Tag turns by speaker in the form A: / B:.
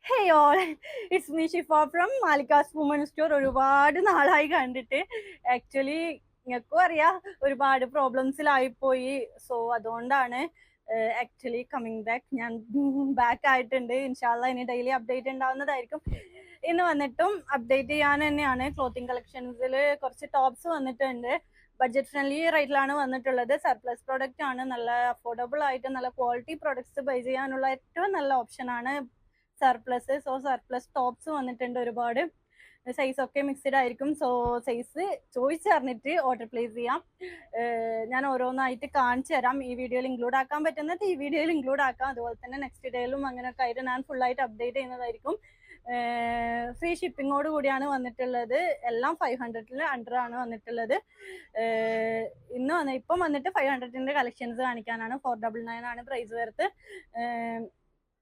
A: Hey all, it's me Shifa from Malika's Women's Store. ഒരുപാട് നാളായി കണ്ടിട്ട്. ആക്ച്വലി നിങ്ങൾക്കും അറിയാം ഒരുപാട് പ്രോബ്ലംസിലായിപ്പോയി. സോ അതുകൊണ്ടാണ് ആക്ച്വലി കമ്മിങ് ബാക്ക്. ഞാൻ ബാക്ക് ആയിട്ടുണ്ട്. ഇൻഷാല്ല ഇനി ഡെയിലി അപ്ഡേറ്റ് ഉണ്ടാവുന്നതായിരിക്കും. ഇന്ന് വന്നിട്ടും അപ്ഡേറ്റ് ചെയ്യാൻ തന്നെയാണ്. ക്ലോത്തിങ് കളക്ഷൻസിൽ കുറച്ച് ടോപ്സ് വന്നിട്ടുണ്ട്. ബഡ്ജറ്റ് ഫ്രണ്ട്ലി റേറ്റിലാണ് വന്നിട്ടുള്ളത്. സർപ്ലസ് പ്രോഡക്റ്റ് ആണ്. നല്ല അഫോർഡബിൾ ആയിട്ട് നല്ല ക്വാളിറ്റി പ്രോഡക്ട്സ് ബൈ ചെയ്യാനുള്ള ഏറ്റവും നല്ല ഓപ്ഷനാണ് സർപ്ലസ്. സോ സർപ്ലസ് ടോപ്സ് വന്നിട്ടുണ്ട് ഒരുപാട്. സൈസ് ഒക്കെ മിക്സ്ഡ് ആയിരിക്കും. സോ സൈസ് ചോദിച്ചറിഞ്ഞിട്ട് ഓർഡർ പ്ലേസ് ചെയ്യാം. ഞാൻ ഓരോന്നായിട്ട് കാണിച്ചു തരാം. ഈ വീഡിയോയിൽ ഇൻക്ലൂഡ് ആക്കാൻ പറ്റുന്നത് ഈ വീഡിയോയിൽ ഇൻക്ലൂഡ് ആക്കാം. അതുപോലെ തന്നെ നെക്സ്റ്റ് ഡേയിലും അങ്ങനെയൊക്കെ ആയിട്ട് ഞാൻ ഫുള്ളായിട്ട് അപ്ഡേറ്റ് ചെയ്യുന്നതായിരിക്കും. ഫ്രീ ഷിപ്പിങ്ങോട് കൂടിയാണ് വന്നിട്ടുള്ളത്. എല്ലാം 500 അണ്ടർ ആണ് വന്നിട്ടുള്ളത്. ഇപ്പം വന്നിട്ട് 500 കളക്ഷൻസ് കാണിക്കാനാണ്. 499 ആണ് പ്രൈസ് വരുന്നത്.